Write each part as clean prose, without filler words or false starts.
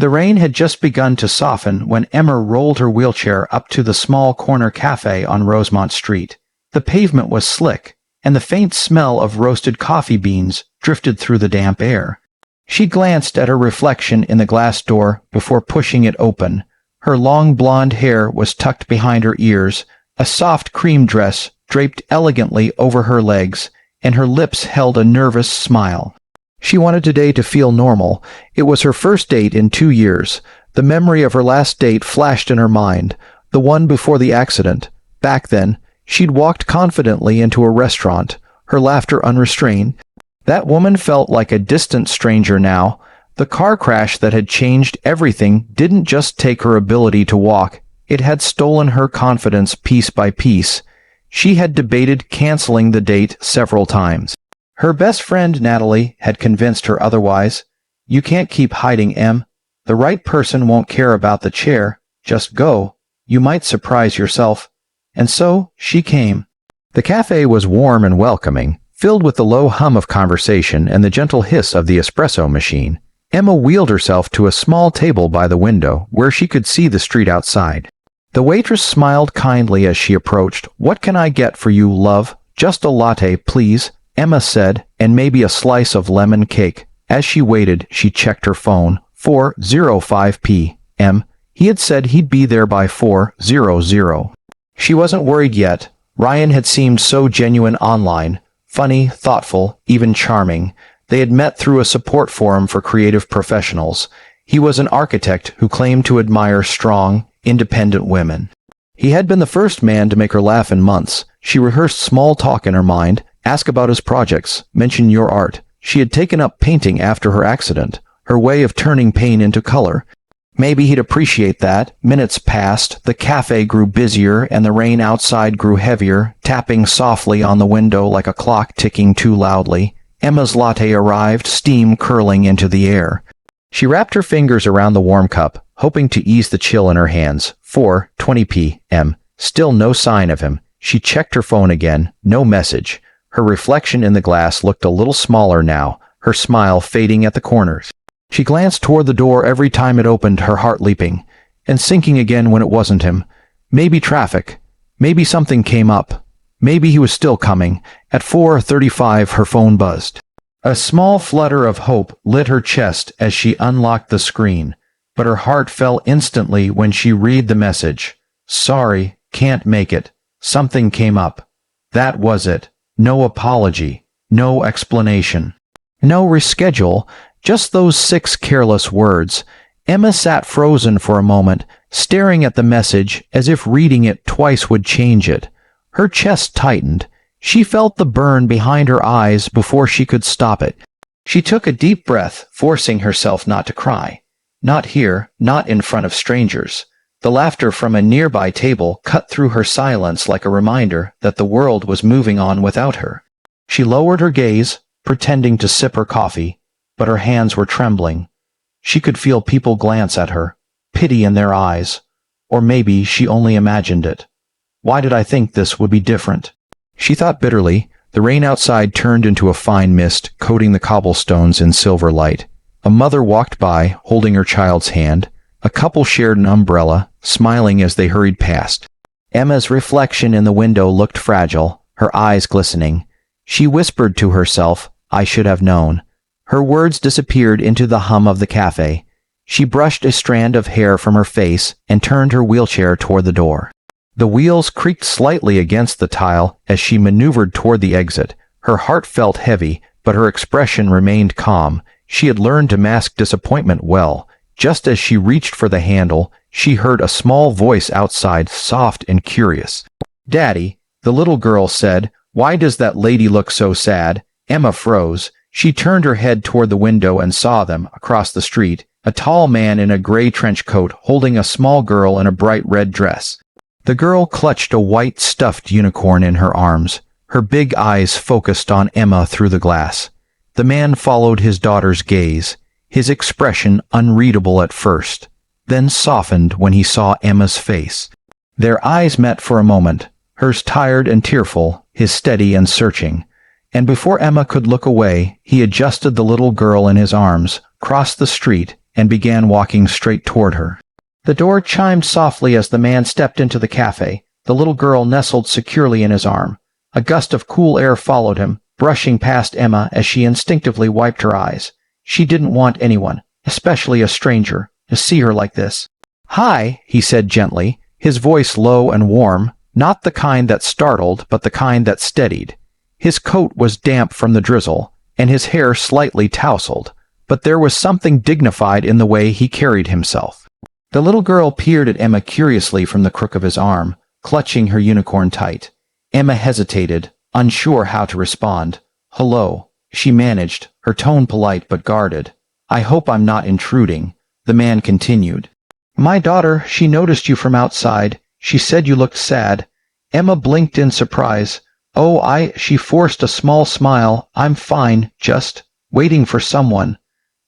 The rain had just begun to soften when Emma rolled her wheelchair up to the small corner cafe on Rosemont Street. The pavement was slick, and the faint smell of roasted coffee beans drifted through the damp air. She glanced at her reflection in the glass door before pushing it open. Her long blonde hair was tucked behind her ears, a soft cream dress draped elegantly over her legs, and her lips held a nervous smile. She wanted today to feel normal. It was her first date in 2 years. The memory of her last date flashed in her mind, the one before the accident. Back then, she'd walked confidently into a restaurant, her laughter unrestrained. That woman felt like a distant stranger now. The car crash that had changed everything didn't just take her ability to walk, it had stolen her confidence piece by piece. She had debated canceling the date several times. Her best friend, Natalie, had convinced her otherwise. You can't keep hiding, Em. The right person won't care about the chair. Just go. You might surprise yourself. And so she came. The cafe was warm and welcoming, filled with the low hum of conversation and the gentle hiss of the espresso machine. Emma wheeled herself to a small table by the window where she could see the street outside. The waitress smiled kindly as she approached. "What can I get for you, love?" "Just a latte, please," Emma said, "and maybe a slice of lemon cake." As she waited, she checked her phone. 4:05 p.m. He had said he'd be there by 4:00. She wasn't worried yet. Ryan had seemed so genuine online, funny, thoughtful, even charming. They had met through a support forum for creative professionals. He was an architect who claimed to admire strong, independent women. He had been the first man to make her laugh in months. She rehearsed small talk in her mind, ask about his projects, mention your art. She had taken up painting after her accident, her way of turning pain into color. Maybe he'd appreciate that. Minutes passed, the cafe grew busier, and the rain outside grew heavier, tapping softly on the window like a clock ticking too loudly. Emma's latte arrived, steam curling into the air. She wrapped her fingers around the warm cup, hoping to ease the chill in her hands. 4:20 p.m. Still no sign of him. She checked her phone again. No message. Her reflection in the glass looked a little smaller now, her smile fading at the corners. She glanced toward the door every time it opened, her heart leaping, and sinking again when it wasn't him. Maybe traffic. Maybe something came up. Maybe he was still coming. At 4:35, her phone buzzed. A small flutter of hope lit her chest as she unlocked the screen, but her heart fell instantly when she read the message. "Sorry, can't make it. Something came up." That was it. No apology. No explanation. No reschedule. Just those 6 careless words. Emma sat frozen for a moment, staring at the message as if reading it twice would change it. Her chest tightened. She felt the burn behind her eyes before she could stop it. She took a deep breath, forcing herself not to cry. Not here, not in front of strangers. The laughter from a nearby table cut through her silence like a reminder that the world was moving on without her. She lowered her gaze, pretending to sip her coffee, but her hands were trembling. She could feel people glance at her, pity in their eyes. Or maybe she only imagined it. Why did I think this would be different? She thought bitterly. The rain outside turned into a fine mist, coating the cobblestones in silver light. A mother walked by, holding her child's hand. A couple shared an umbrella, smiling as they hurried past. Emma's reflection in the window looked fragile, her eyes glistening. She whispered to herself, "I should have known." Her words disappeared into the hum of the cafe. She brushed a strand of hair from her face and turned her wheelchair toward the door. The wheels creaked slightly against the tile as she maneuvered toward the exit. Her heart felt heavy, but her expression remained calm. She had learned to mask disappointment well. Just as she reached for the handle, she heard a small voice outside, soft and curious. "Daddy," the little girl said, "why does that lady look so sad?" Emma froze. She turned her head toward the window and saw them, across the street, a tall man in a gray trench coat holding a small girl in a bright red dress. The girl clutched a white stuffed unicorn in her arms, her big eyes focused on Emma through the glass. The man followed his daughter's gaze, his expression unreadable at first, then softened when he saw Emma's face. Their eyes met for a moment, hers tired and tearful, his steady and searching. And before Emma could look away, he adjusted the little girl in his arms, crossed the street, and began walking straight toward her. The door chimed softly as the man stepped into the cafe. The little girl nestled securely in his arm. A gust of cool air followed him, brushing past Emma as she instinctively wiped her eyes. She didn't want anyone, especially a stranger, to see her like this. "Hi," he said gently, his voice low and warm, not the kind that startled, but the kind that steadied. His coat was damp from the drizzle, and his hair slightly tousled, but there was something dignified in the way he carried himself. The little girl peered at Emma curiously from the crook of his arm, clutching her unicorn tight. Emma hesitated, unsure how to respond. "Hello," she managed, her tone polite but guarded. "I hope I'm not intruding," the man continued. "My daughter, she noticed you from outside. She said you looked sad." Emma blinked in surprise. She forced a small smile. "I'm fine, just waiting for someone."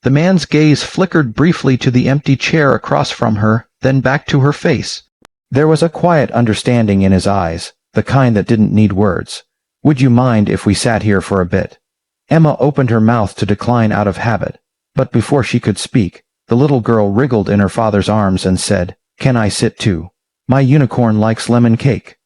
The man's gaze flickered briefly to the empty chair across from her, then back to her face. There was a quiet understanding in his eyes, the kind that didn't need words. "Would you mind if we sat here for a bit?" Emma opened her mouth to decline out of habit, but before she could speak, the little girl wriggled in her father's arms and said, "Can I sit too? My unicorn likes lemon cake."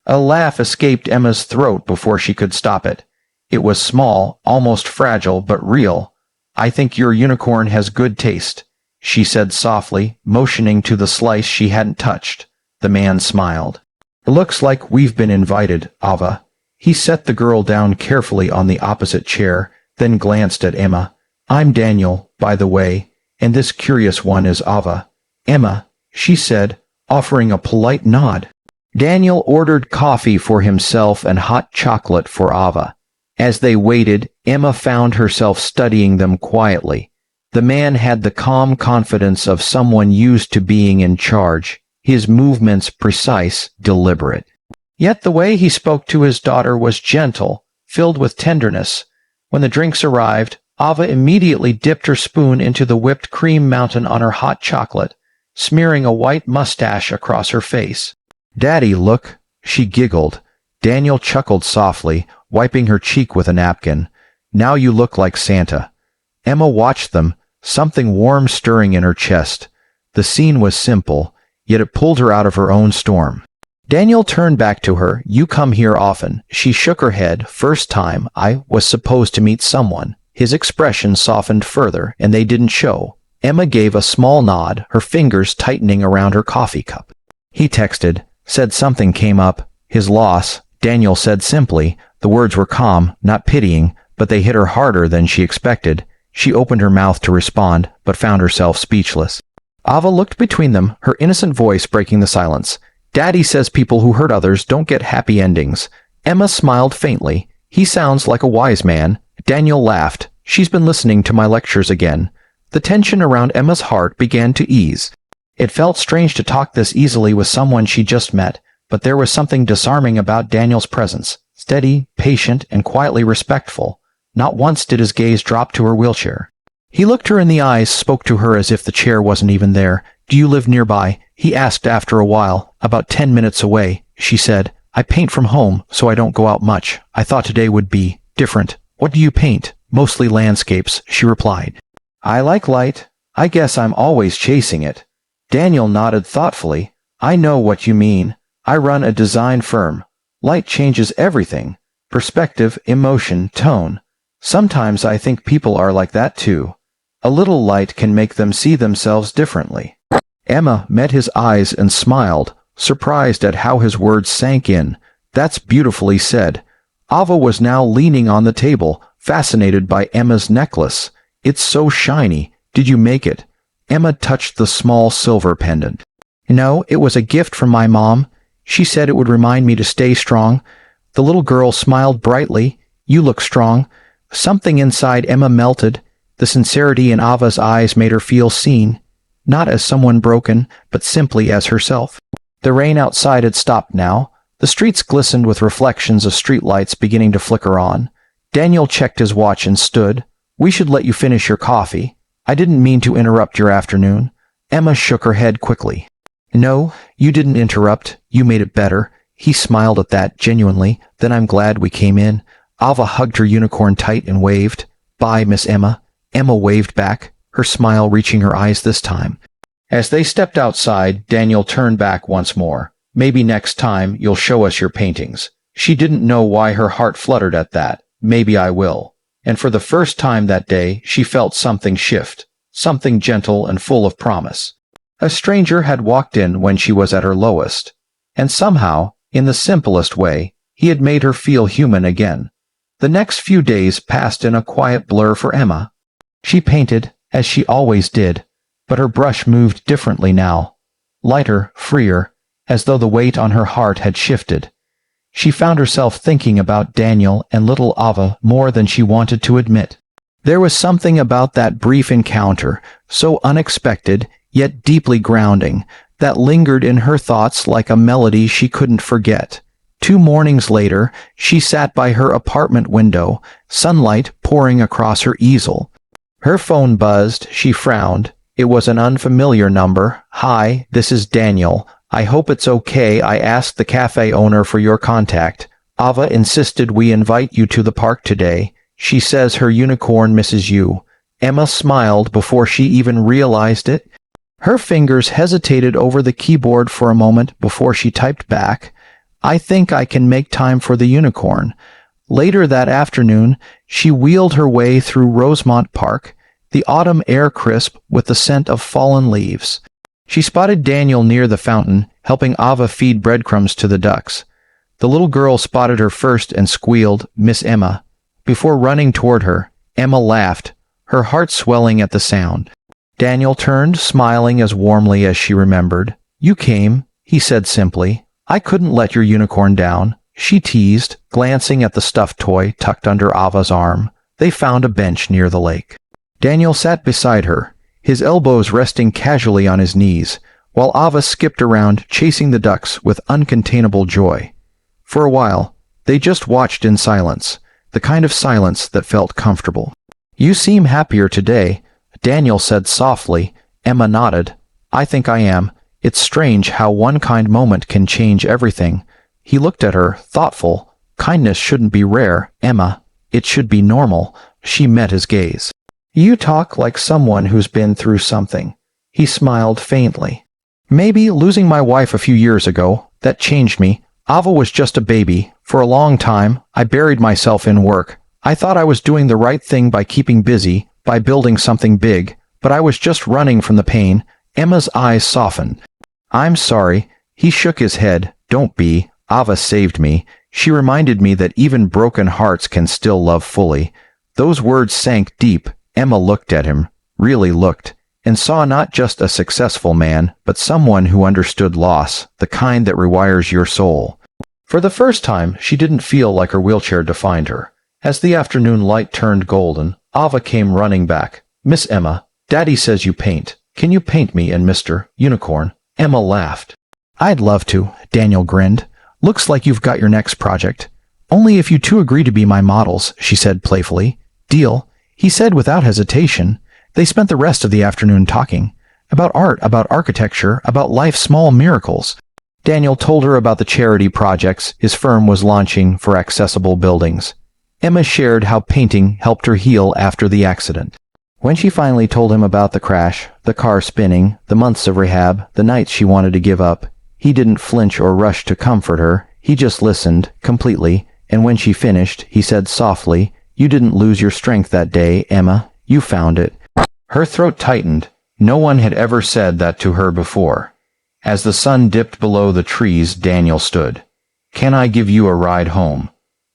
A laugh escaped Emma's throat before she could stop it. It was small, almost fragile, but real. "I think your unicorn has good taste," she said softly, motioning to the slice she hadn't touched. The man smiled. "Looks like we've been invited, Ava." He set the girl down carefully on the opposite chair, then glanced at Emma. "I'm Daniel, by the way, and this curious one is Ava." "Emma," she said, offering a polite nod. Daniel ordered coffee for himself and hot chocolate for Ava. As they waited, Emma found herself studying them quietly. The man had the calm confidence of someone used to being in charge, his movements precise, deliberate. Yet the way he spoke to his daughter was gentle, filled with tenderness. When the drinks arrived, Ava immediately dipped her spoon into the whipped cream mountain on her hot chocolate, smearing a white mustache across her face. "Daddy, look," she giggled. Daniel chuckled softly, wiping her cheek with a napkin. "Now you look like Santa." Emma watched them, something warm stirring in her chest. The scene was simple, yet it pulled her out of her own storm. Daniel turned back to her. "You come here often." She shook her head. "First time I was supposed to meet someone." His expression softened further, and they didn't show. Emma gave a small nod, her fingers tightening around her coffee cup. "He texted, said something came up. His loss," Daniel said simply. The words were calm, not pitying, but they hit her harder than she expected. She opened her mouth to respond, but found herself speechless. Ava looked between them, her innocent voice breaking the silence. "Daddy says people who hurt others don't get happy endings." Emma smiled faintly. "He sounds like a wise man." Daniel laughed. "She's been listening to my lectures again." The tension around Emma's heart began to ease. It felt strange to talk this easily with someone she just met, but there was something disarming about Daniel's presence, steady, patient, and quietly respectful. Not once did his gaze drop to her wheelchair. He looked her in the eyes, spoke to her as if the chair wasn't even there. "Do you live nearby?" he asked after a while. "About 10 minutes away," she said. "I paint from home, so I don't go out much. I thought today would be different." "What do you paint?" "Mostly landscapes," she replied. "I like light. I guess I'm always chasing it." Daniel nodded thoughtfully. "I know what you mean. I run a design firm. Light changes everything. Perspective, emotion, tone. Sometimes I think people are like that too. A little light can make them see themselves differently." Emma met his eyes and smiled, surprised at how his words sank in. "That's beautifully said." Ava was now leaning on the table, fascinated by Emma's necklace. "It's so shiny. Did you make it?" Emma touched the small silver pendant. "No, it was a gift from my mom. She said it would remind me to stay strong." The little girl smiled brightly. "You look strong." Something inside Emma melted. The sincerity in Ava's eyes made her feel seen, not as someone broken, but simply as herself. The rain outside had stopped now. The streets glistened with reflections of streetlights beginning to flicker on. Daniel checked his watch and stood. "We should let you finish your coffee. I didn't mean to interrupt your afternoon." Emma shook her head quickly. "No, you didn't interrupt. You made it better." He smiled at that, genuinely. "Then I'm glad we came in." Ava hugged her unicorn tight and waved. "Bye, Miss Emma." Emma waved back. her smile reaching her eyes this time. As they stepped outside, Daniel turned back once more. Maybe next time you'll show us your paintings. She didn't know why her heart fluttered at that. Maybe I will. And for the first time that day, she felt something shift, something gentle and full of promise. A stranger had walked in when she was at her lowest, and somehow, in the simplest way, he had made her feel human again. The next few days passed in a quiet blur for Emma. She painted, as she always did, but her brush moved differently now. Lighter, freer, as though the weight on her heart had shifted. She found herself thinking about Daniel and little Ava more than she wanted to admit. There was something about that brief encounter, so unexpected, yet deeply grounding, that lingered in her thoughts like a melody she couldn't forget. 2 mornings later, she sat by her apartment window, sunlight pouring across her easel. Her phone buzzed. She frowned. It was an unfamiliar number. "Hi, this is Daniel. I hope it's okay. I asked the cafe owner for your contact. Ava insisted we invite you to the park today. She says her unicorn misses you." Emma smiled before she even realized it. Her fingers hesitated over the keyboard for a moment before she typed back, "I think I can make time for the unicorn." Later that afternoon, she wheeled her way through Rosemont Park, the autumn air crisp with the scent of fallen leaves. She spotted Daniel near the fountain, helping Ava feed breadcrumbs to the ducks. The little girl spotted her first and squealed, "Miss Emma." Before running toward her, Emma laughed, her heart swelling at the sound. Daniel turned, smiling as warmly as she remembered. "You came," he said simply. "I couldn't let your unicorn down," she teased, glancing at the stuffed toy tucked under Ava's arm. They found a bench near the lake. Daniel sat beside her, his elbows resting casually on his knees, while Ava skipped around, chasing the ducks with uncontainable joy. For a while, they just watched in silence, the kind of silence that felt comfortable. "You seem happier today," Daniel said softly. Emma nodded. "I think I am. It's strange how one kind moment can change everything." He looked at her, thoughtful. "Kindness shouldn't be rare, Emma. It should be normal." She met his gaze. "You talk like someone who's been through something." He smiled faintly. "Maybe losing my wife a few years ago, that changed me. Ava was just a baby. For a long time, I buried myself in work. I thought I was doing the right thing by keeping busy, by building something big, but I was just running from the pain." Emma's eyes softened. "I'm sorry." He shook his head. "Don't be. Ava saved me. She reminded me that even broken hearts can still love fully." Those words sank deep. Emma looked at him, really looked, and saw not just a successful man, but someone who understood loss, the kind that rewires your soul. For the first time, she didn't feel like her wheelchair defined her. As the afternoon light turned golden, Ava came running back. "Miss Emma, Daddy says you paint. Can you paint me and Mr. Unicorn?" Emma laughed. "I'd love to," Daniel grinned. "Looks like you've got your next project." "Only if you two agree to be my models," she said playfully. "Deal," he said without hesitation. They spent the rest of the afternoon talking. About art, about architecture, about life's small miracles. Daniel told her about the charity projects his firm was launching for accessible buildings. Emma shared how painting helped her heal after the accident. When she finally told him about the crash, the car spinning, the months of rehab, the nights she wanted to give up, he didn't flinch or rush to comfort her. He just listened, completely, and when she finished, he said softly, "You didn't lose your strength that day, Emma. You found it." Her throat tightened. No one had ever said that to her before. As the sun dipped below the trees, Daniel stood. "Can I give you a ride home?"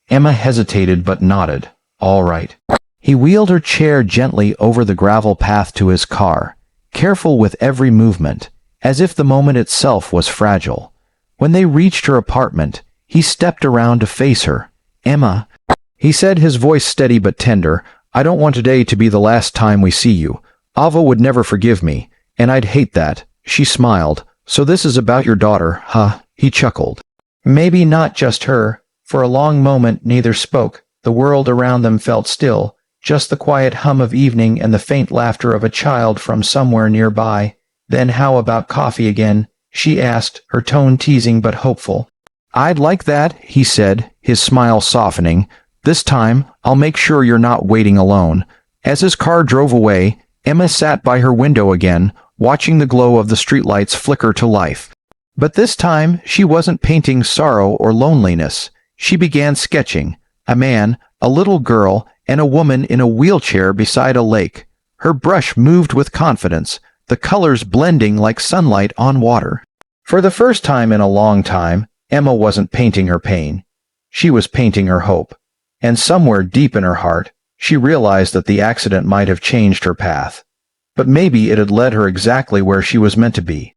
Emma hesitated but nodded. "All right." He wheeled her chair gently over the gravel path to his car, careful with every movement, as if the moment itself was fragile. When they reached her apartment, he stepped around to face her. "Emma," he said, his voice steady but tender, "I don't want today to be the last time we see you. Ava would never forgive me, and I'd hate that." She smiled. "So this is about your daughter, huh?" He chuckled. Maybe not just her. For a long moment neither spoke. The world around them felt still, just the quiet hum of evening and the faint laughter of a child from somewhere nearby. "Then how about coffee again?" she asked, her tone teasing but hopeful. "I'd like that," he said, his smile softening. "This time, I'll make sure you're not waiting alone." As his car drove away, Emma sat by her window again, watching the glow of the streetlights flicker to life. But this time she wasn't painting sorrow or loneliness. She began sketching a man, a little girl, and a woman in a wheelchair beside a lake. Her brush moved with confidence, the colors blending like sunlight on water. For the first time in a long time, Emma wasn't painting her pain. She was painting her hope. And somewhere deep in her heart, she realized that the accident might have changed her path. But maybe it had led her exactly where she was meant to be.